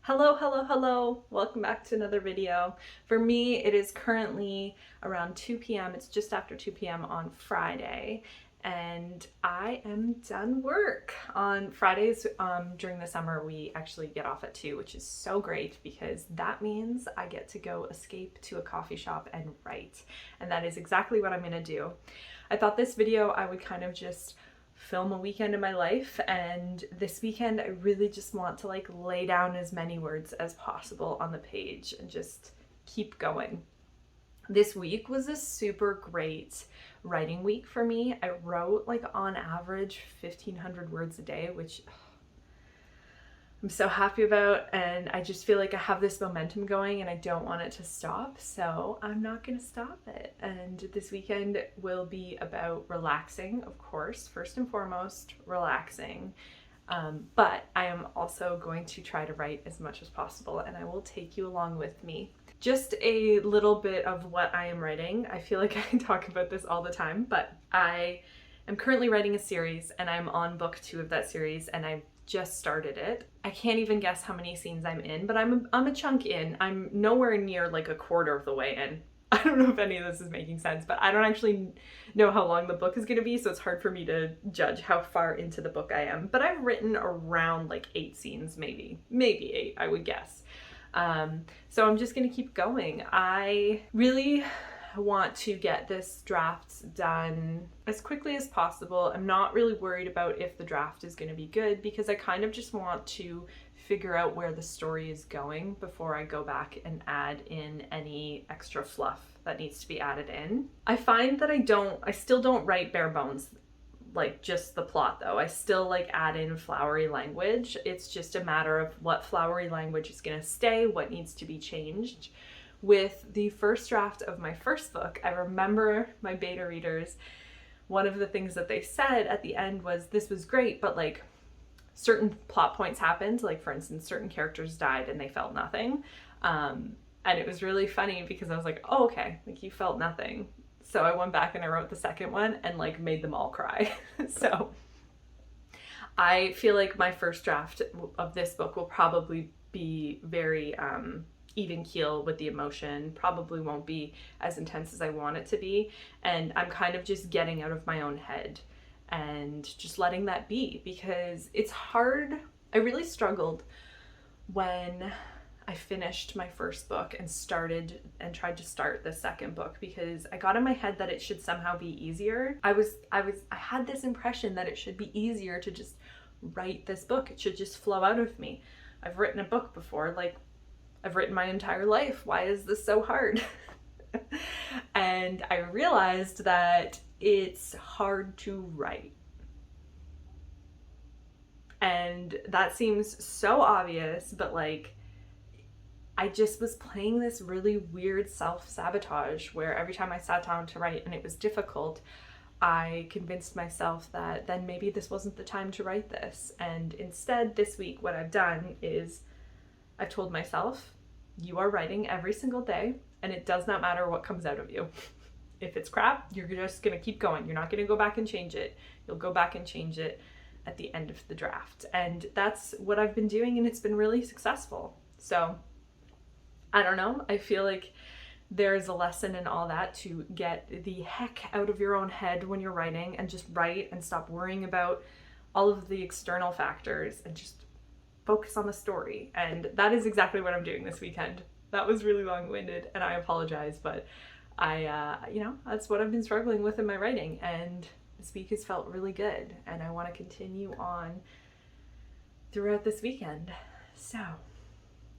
Hello, hello, hello. Welcome back to another video. For me, it is currently around 2 p.m. It's just after 2 p.m. on Friday, and I am done work. On Fridays during the summer, we actually get off at 2, which is so great because that means I get to go escape to a coffee shop and write. And that is exactly what I'm gonna do. I thought this video I would kind of just film a weekend in my life, and this weekend I really just want to lay down as many words as possible on the page and just keep going. This week was a super great writing week for me. I wrote on average 1,500 words a day, which I'm so happy about, and I just feel like I have this momentum going and I don't want it to stop, so I'm not gonna stop it. And this weekend will be about relaxing, of course, first and foremost, relaxing. But I am also going to try to write as much as possible, and I will take you along with me. Just a little bit of what I am writing. I feel like I can talk about this all the time, but I am currently writing a series and I'm on book 2 of that series, and I just started it. I can't even guess how many scenes I'm in, but I'm a chunk in. I'm nowhere near a quarter of the way in. I don't know if any of this is making sense, but I don't actually know how long the book is going to be, so it's hard for me to judge how far into the book I am. But I've written around 8 scenes, maybe 8, I would guess. So I'm just going to keep going. I really want to get this draft done as quickly as possible. I'm not really worried about if the draft is going to be good because I kind of just want to figure out where the story is going before I go back and add in any extra fluff that needs to be added in. I find that I still don't write bare bones, just the plot though. I still add in flowery language. It's just a matter of what flowery language is going to stay, what needs to be changed. With the first draft of my first book, I remember my beta readers, one of the things that they said at the end was, this was great, but certain plot points happened, for instance, certain characters died and they felt nothing. And it was really funny because I was like, oh, okay, you felt nothing. So I went back and I wrote the second one and made them all cry. So I feel like my first draft of this book will probably be very even keel with the emotion, probably won't be as intense as I want it to be, and I'm kind of just getting out of my own head and just letting that be, because it's hard. I really struggled when I finished my first book and tried to start the second book, because I got in my head that it should somehow be easier. I had this impression that it should be easier to just write this book. It should just flow out of me. I've written a book before, I've written my entire life. Why is this so hard? And I realized that it's hard to write. And that seems so obvious, but I just was playing this really weird self-sabotage where every time I sat down to write and it was difficult, I convinced myself that then maybe this wasn't the time to write this. And instead, this week, what I've done is I've told myself, you are writing every single day, and it does not matter what comes out of you. If it's crap, you're just gonna keep going. You're not gonna go back and change it. You'll go back and change it at the end of the draft. And that's what I've been doing, and it's been really successful. So I don't know, I feel like there's a lesson in all that, to get the heck out of your own head when you're writing and just write and stop worrying about all of the external factors and just focus on the story. And that is exactly what I'm doing this weekend. That was really long-winded and I apologize, but that's what I've been struggling with in my writing, and this week has felt really good and I want to continue on throughout this weekend. So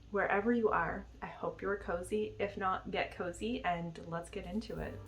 wherever you are, I hope you're cozy. If not, get cozy and let's get into it.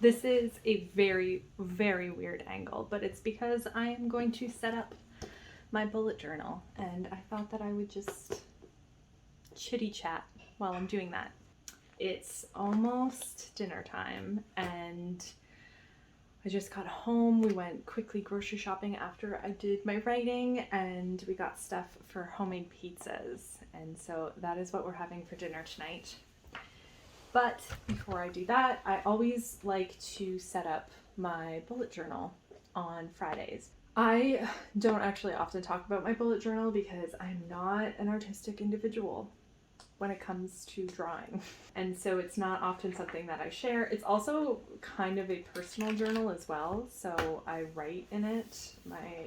This is a very, very weird angle, but it's because I am going to set up my bullet journal, and I thought that I would just chitty chat while I'm doing that. It's almost dinner time, and I just got home. We went quickly grocery shopping after I did my writing, and we got stuff for homemade pizzas, and so that is what we're having for dinner tonight. But before I do that, I always like to set up my bullet journal on Fridays. I don't actually often talk about my bullet journal because I'm not an artistic individual when it comes to drawing. And so it's not often something that I share. It's also kind of a personal journal as well. So I write in it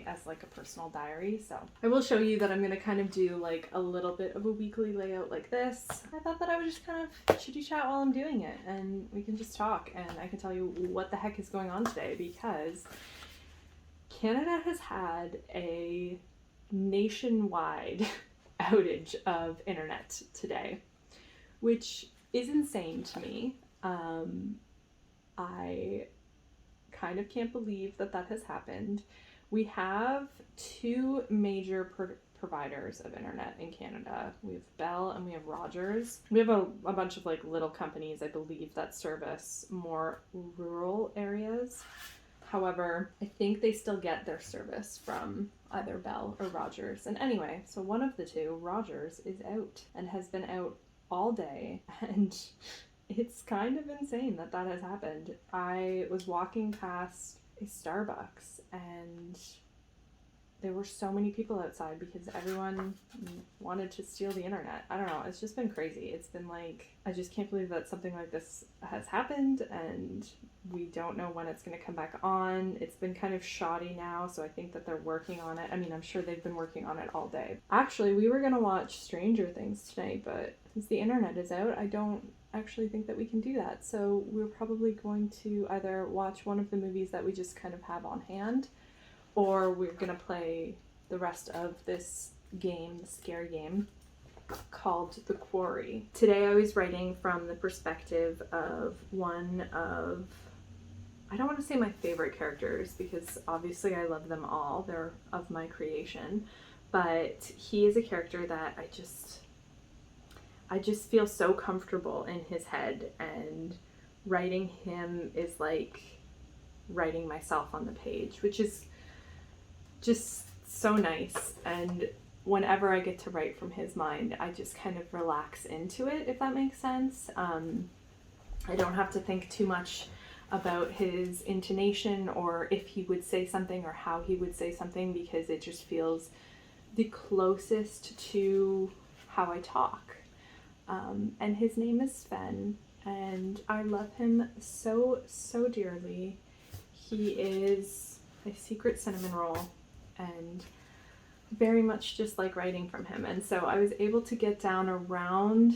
as like a personal diary. So I will show you that I'm gonna kind of do like a little bit of a weekly layout like this. I thought that I would just kind of chitty chat while I'm doing it, and we can just talk and I can tell you what the heck is going on today, because Canada has had a nationwide outage of internet today, which is insane to me. I kind of can't believe that that has happened. We have two major providers of internet in Canada. We have Bell and we have Rogers. We have a bunch of like little companies, I believe, that service more rural areas. However, I think they still get their service from either Bell or Rogers. And anyway, so one of the two, Rogers, is out and has been out all day. And it's kind of insane that that has happened. I was walking past a Starbucks and there were so many people outside because everyone wanted to steal the internet. I don't know. It's just been crazy. It's been like, I just can't believe that something like this has happened, and we don't know when it's going to come back on. It's been kind of shoddy now, so I think that they're working on it. I mean, I'm sure they've been working on it all day. Actually, we were going to watch Stranger Things tonight, but since the internet is out, I don't actually think that we can do that. So we're probably going to either watch one of the movies that we just kind of have on hand, or we're gonna play the rest of this game, the scary game, called The Quarry. Today I was writing from the perspective of one of, I don't want to say my favorite characters because obviously I love them all, they're of my creation, but he is a character that I just feel so comfortable in his head, and writing him is like writing myself on the page, which is just so nice. And whenever I get to write from his mind, I just kind of relax into it, if that makes sense. I don't have to think too much about his intonation or if he would say something or how he would say something, because it just feels the closest to how I talk. And his name is Sven, and I love him so, so dearly. He is a secret cinnamon roll, and very much just like writing from him. And so I was able to get down around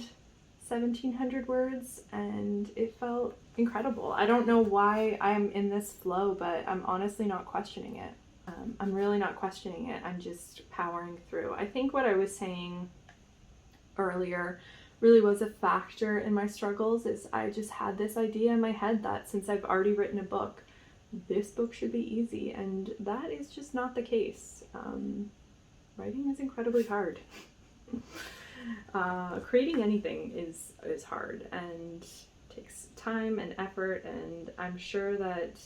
1,700 words, and it felt incredible. I don't know why I'm in this flow, but I'm honestly not questioning it. I'm really not questioning it. I'm just powering through. I think what I was saying earlier really was a factor in my struggles, is I just had this idea in my head that since I've already written a book, this book should be easy, and that is just not the case. Writing is incredibly hard. Creating anything is hard and takes time and effort, and I'm sure that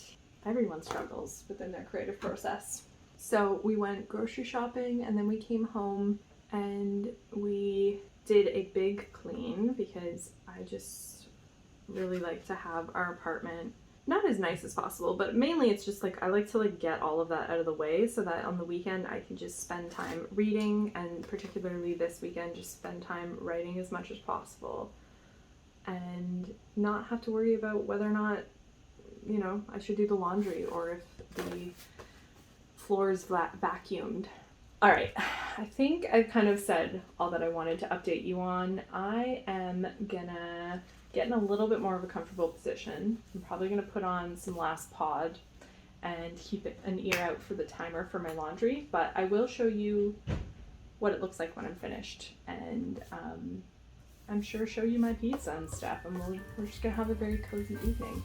everyone struggles within their creative process. So we went grocery shopping, and then we came home and we did a big clean, because I just really like to have our apartment not as nice as possible, but mainly it's just like I like to like get all of that out of the way so that on the weekend I can just spend time reading, and particularly this weekend just spend time writing as much as possible and not have to worry about whether or not, you know, I should do the laundry or if the floor is vacuumed. All right, I think I've kind of said all that I wanted to update you on. I am gonna get in a little bit more of a comfortable position. I'm probably gonna put on some Last Pod and keep an ear out for the timer for my laundry, but I will show you what it looks like when I'm finished, and I'm sure show you my pizza and stuff, and we're just gonna have a very cozy evening.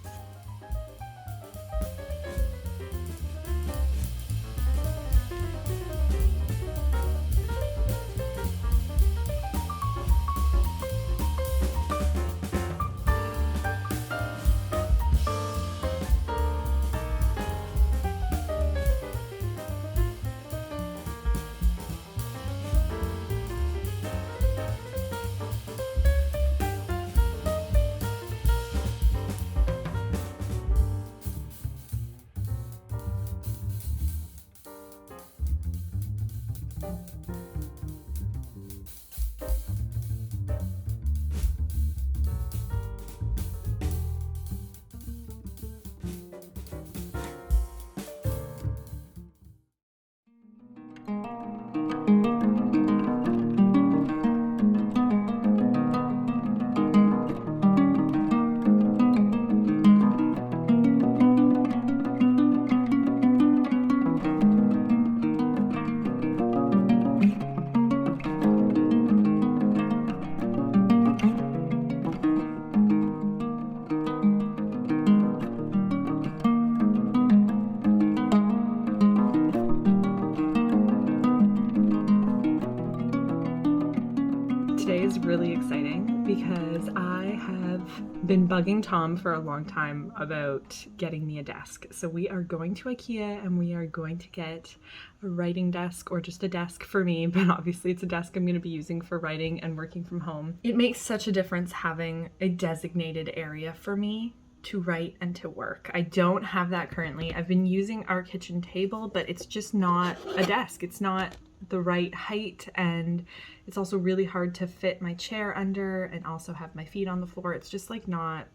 Today is really exciting because I have been bugging Tom for a long time about getting me a desk. So we are going to Ikea and we are going to get a writing desk, or just a desk for me, but obviously it's a desk I'm going to be using for writing and working from home. It makes such a difference having a designated area for me to write and to work. I don't have that currently. I've been using our kitchen table, but it's just not a desk. It's not the right height, and it's also really hard to fit my chair under and also have my feet on the floor. It's just like not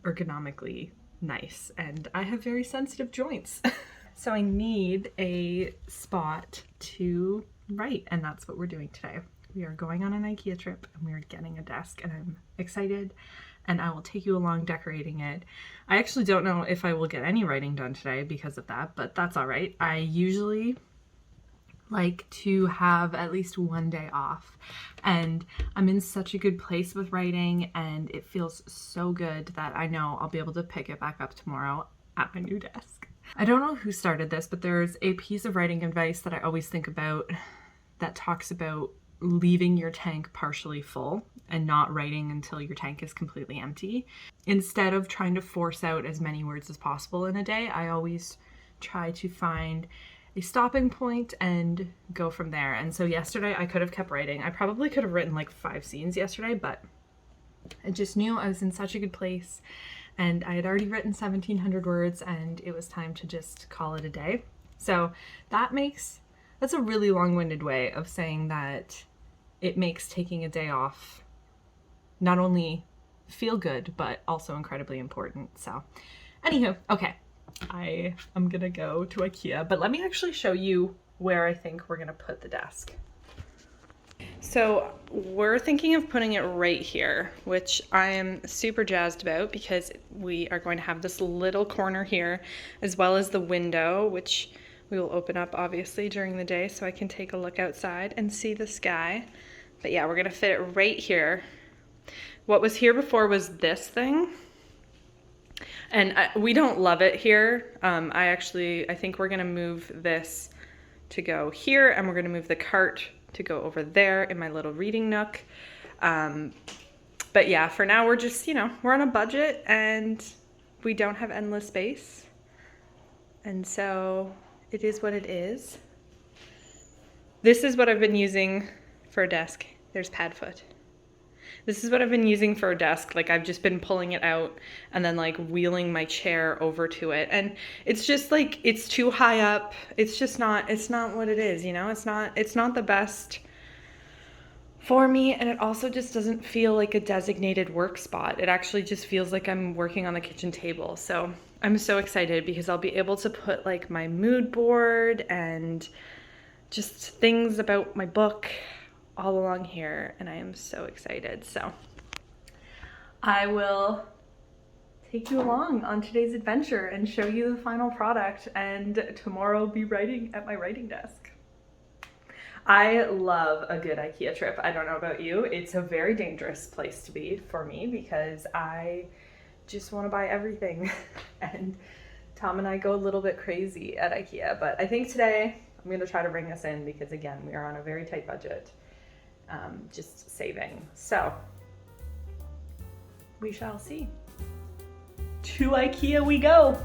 ergonomically nice, and I have very sensitive joints. So I need a spot to write, and that's what we're doing today. We are going on an Ikea trip and we are getting a desk, and I'm excited, and I will take you along decorating it. I actually don't know if I will get any writing done today because of that, but that's all right. I usually like to have at least one day off, and I'm in such a good place with writing, and it feels so good that I know I'll be able to pick it back up tomorrow at my new desk. I don't know who started this, but there's a piece of writing advice that I always think about that talks about leaving your tank partially full and not writing until your tank is completely empty. Instead of trying to force out as many words as possible in a day, I always try to find a stopping point and go from there. And so yesterday I could have kept writing. I probably could have written like 5 scenes yesterday, but I just knew I was in such a good place, and I had already written 1,700 words, and it was time to just call it a day. So that's a really long-winded way of saying that it makes taking a day off not only feel good, but also incredibly important. So anywho, okay. I am gonna go to Ikea, but let me actually show you where I think we're gonna put the desk. So we're thinking of putting it right here, which I am super jazzed about because we are going to have this little corner here, as well as the window, which we will open up obviously during the day so I can take a look outside and see the sky. But yeah, we're gonna fit it right here. What was here before was this thing. And we don't love it here. I think we're gonna move this to go here, and we're gonna move the cart to go over there in my little reading nook. But yeah, for now we're just, we're on a budget and we don't have endless space. And so it is what it is. This is what I've been using for a desk. There's Padfoot. This is what I've been using for a desk. Like, I've just been pulling it out and then like wheeling my chair over to it. And it's just like, it's too high up. It's not what it is, It's not the best for me. And it also just doesn't feel like a designated work spot. It actually just feels like I'm working on the kitchen table. So I'm so excited because I'll be able to put like my mood board and just things about my book all along here, and I am so excited. So I will take you along on today's adventure and show you the final product, and tomorrow be writing at my writing desk. I love a good Ikea trip. I don't know about you. It's a very dangerous place to be for me because I just want to buy everything and Tom and I go a little bit crazy at Ikea, but I think today I'm going to try to bring this in because again, we are on a very tight budget. Just saving. So we shall see. To Ikea we go.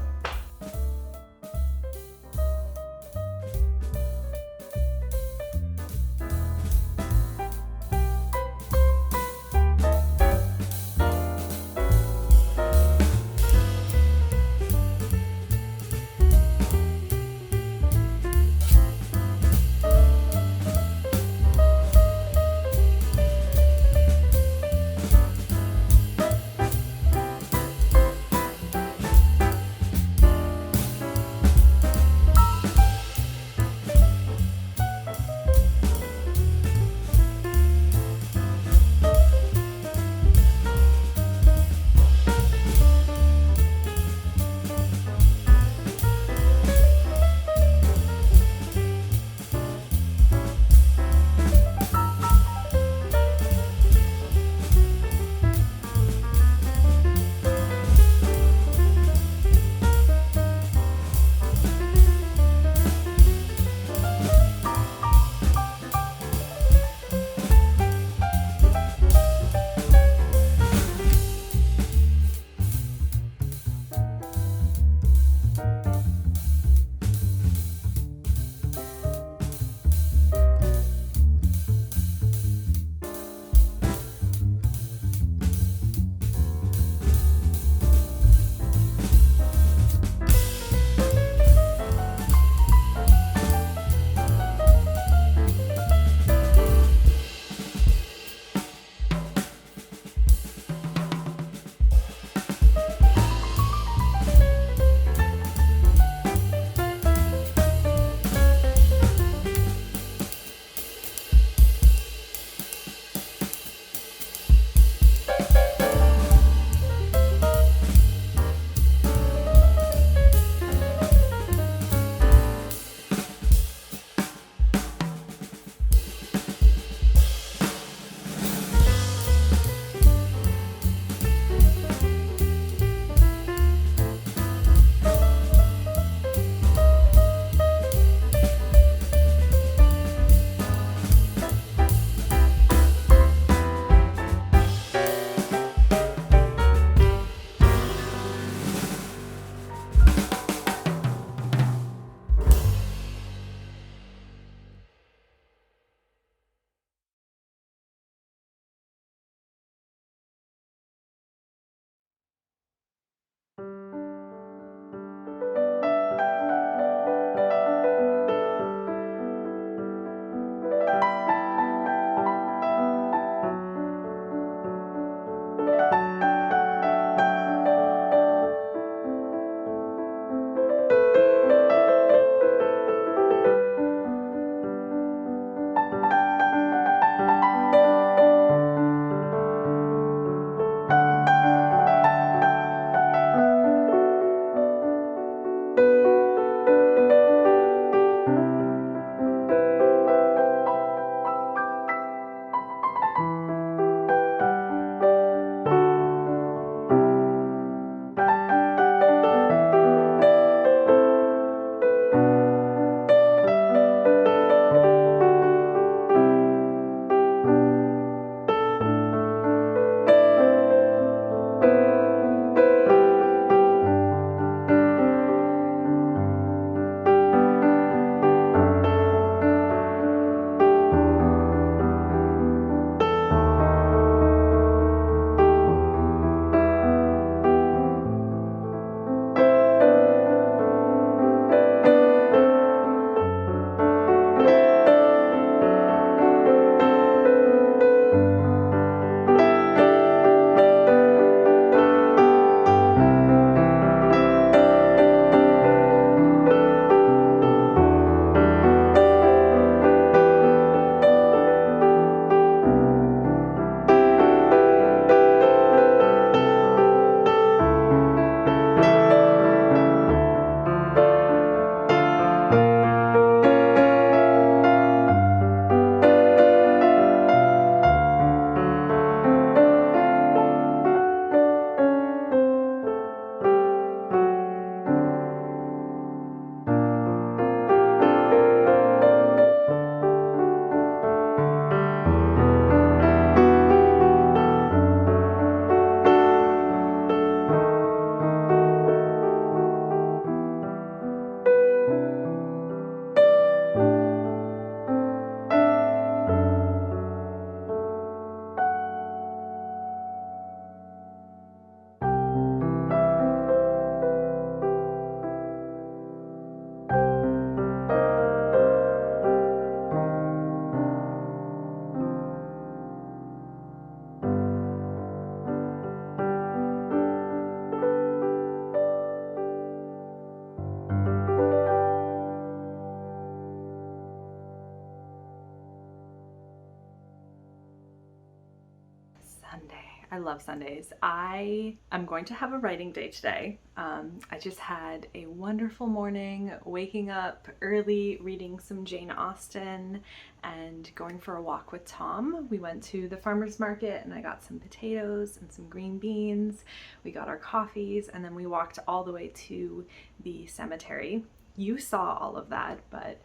I love Sundays. I'm going to have a writing day today. I just had a wonderful morning, waking up early, reading some Jane Austen, and going for a walk with Tom. We went to the farmer's market and I got some potatoes and some green beans. We got our coffees, and then we walked all the way to the cemetery. You saw all of that, but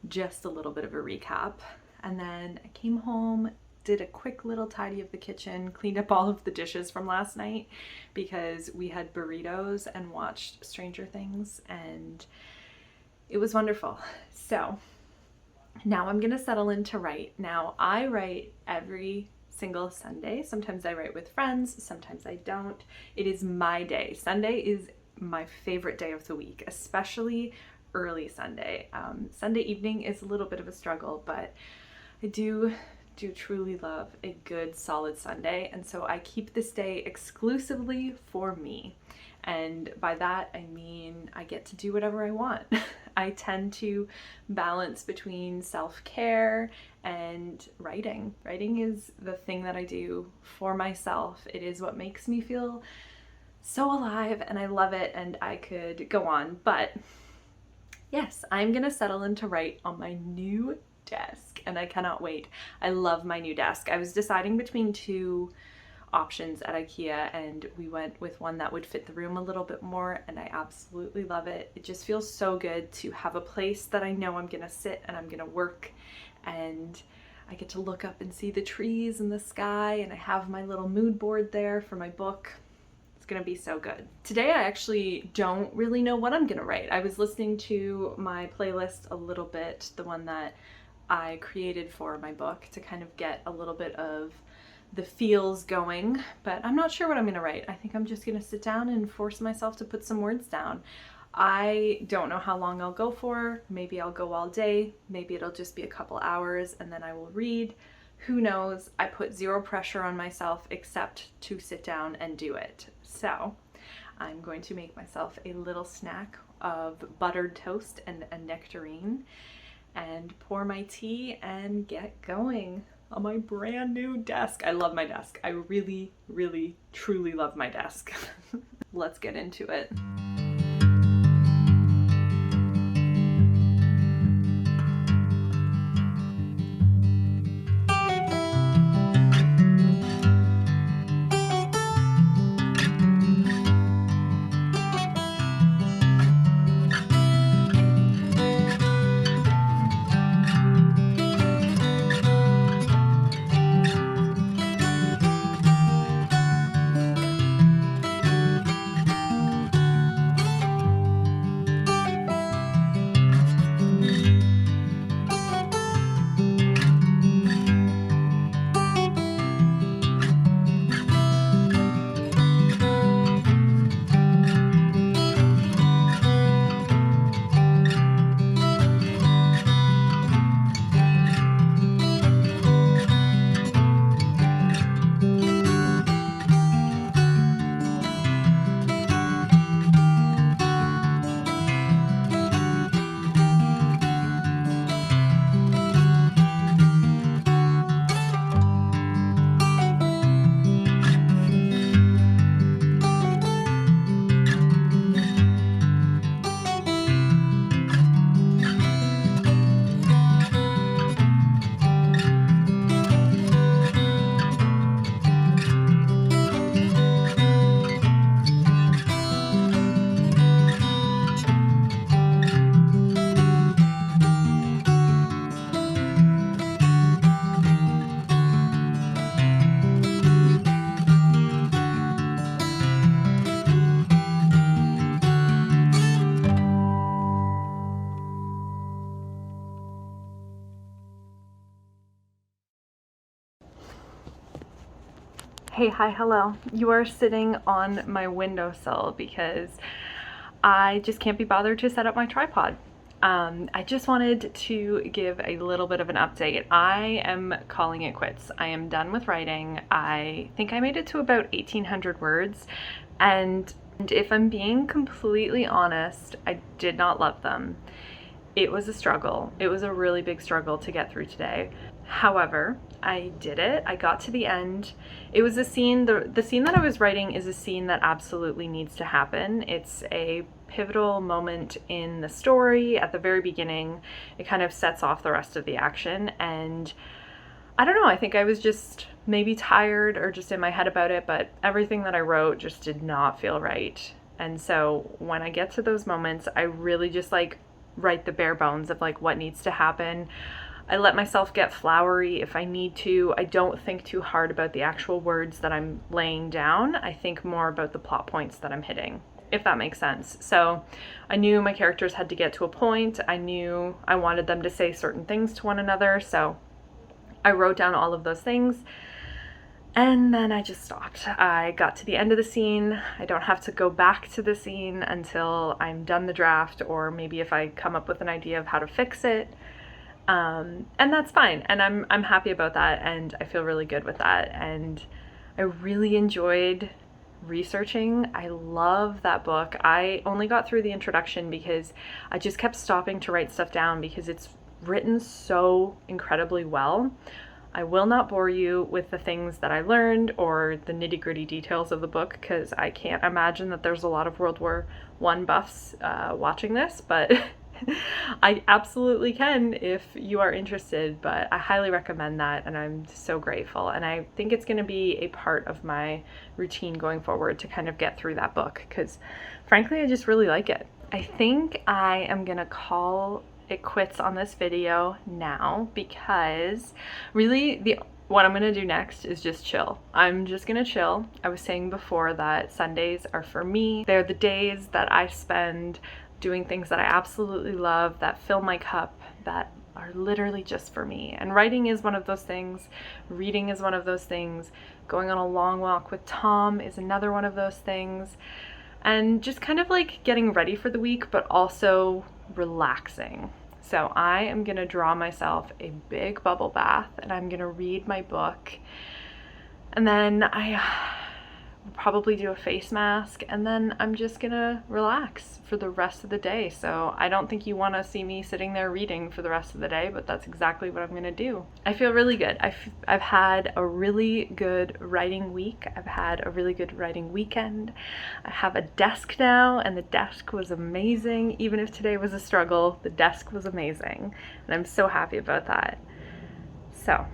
just a little bit of a recap. And then I came home, did a quick little tidy of the kitchen, cleaned up all of the dishes from last night because we had burritos and watched Stranger Things, and it was wonderful. So now I'm gonna settle in to write. Now I write every single Sunday. Sometimes I write with friends, sometimes I don't. It is my day. Sunday is my favorite day of the week, especially early Sunday. Sunday evening is a little bit of a struggle, but I do truly love a good solid Sunday, and so I keep this day exclusively for me. And by that I mean I get to do whatever I want. I tend to balance between self-care and writing. Writing is the thing that I do for myself. It is what makes me feel so alive, and I love it, and I could go on, but yes, I'm gonna settle in to write on my new desk, and I cannot wait. I love my new desk. I was deciding between two options at Ikea, and we went with one that would fit the room a little bit more, and I absolutely love it. It just feels so good to have a place that I know I'm gonna sit and I'm gonna work, and I get to look up and see the trees and the sky, and I have my little mood board there for my book. It's gonna be so good. Today I actually don't really know what I'm gonna write. I was listening to my playlist a little bit, the one that I created for my book, to kind of get a little bit of the feels going, but I'm not sure what I'm gonna write. I think I'm just gonna sit down and force myself to put some words down. I don't know how long I'll go for. Maybe I'll go all day. Maybe it'll just be a couple hours and then I will read. Who knows? I put zero pressure on myself except to sit down and do it. So I'm going to make myself a little snack of buttered toast and a nectarine, and pour my tea and get going on my brand new desk. I love my desk. I really, really, truly love my desk. Let's get into it. Hey, hi, hello. You are sitting on my windowsill because I just can't be bothered to set up my tripod. I just wanted to give a little bit of an update. I am calling it quits. I am done with writing. I think I made it to about 1,800 words, and if I'm being completely honest, I did not love them. It was a struggle. It was a really big struggle to get through today. However, I did it. I got to the end. It was a scene, the scene that I was writing is a scene that absolutely needs to happen. It's a pivotal moment in the story at the very beginning. It kind of sets off the rest of the action, and I don't know, I think I was just maybe tired or just in my head about it, but everything that I wrote just did not feel right. And so when I get to those moments, I really just like write the bare bones of like what needs to happen. I let myself get flowery if I need to. I don't think too hard about the actual words that I'm laying down. I think more about the plot points that I'm hitting, if that makes sense. So I knew my characters had to get to a point. I knew I wanted them to say certain things to one another. So I wrote down all of those things, and then I just stopped. I got to the end of the scene. I don't have to go back to the scene until I'm done the draft, or maybe if I come up with an idea of how to fix it. And that's fine, and I'm happy about that, and I feel really good with that, and I really enjoyed researching. I love that book. I only got through the introduction because I just kept stopping to write stuff down because it's written so incredibly well. I will not bore you with the things that I learned or the nitty-gritty details of the book because I can't imagine that there's a lot of World War I buffs watching this, but I absolutely can if you are interested. But I highly recommend that, and I'm so grateful, and I think it's going to be a part of my routine going forward to kind of get through that book because frankly I just really like it. I think I am gonna call it quits on this video now because really what I'm gonna do next is just chill. I'm just gonna chill. I was saying before that Sundays are for me. They're the days that I spend doing things that I absolutely love, that fill my cup, that are literally just for me. And writing is one of those things, reading is one of those things, going on a long walk with Tom is another one of those things, and just kind of like getting ready for the week but also relaxing. So I am gonna draw myself a big bubble bath and I'm gonna read my book, and then I will probably do a face mask, and then I'm just gonna relax for the rest of the day. So I don't think you want to see me sitting there reading for the rest of the day, but that's exactly what I'm gonna do. I feel really good. I've had a really good writing week. I've had a really good writing weekend. I have a desk now, and the desk was amazing. Even if today was a struggle, the desk was amazing, and I'm so happy about that. So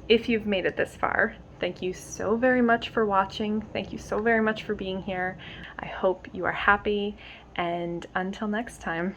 if you've made it this far, thank you so very much for watching. Thank you so very much for being here. I hope you are happy, and until next time.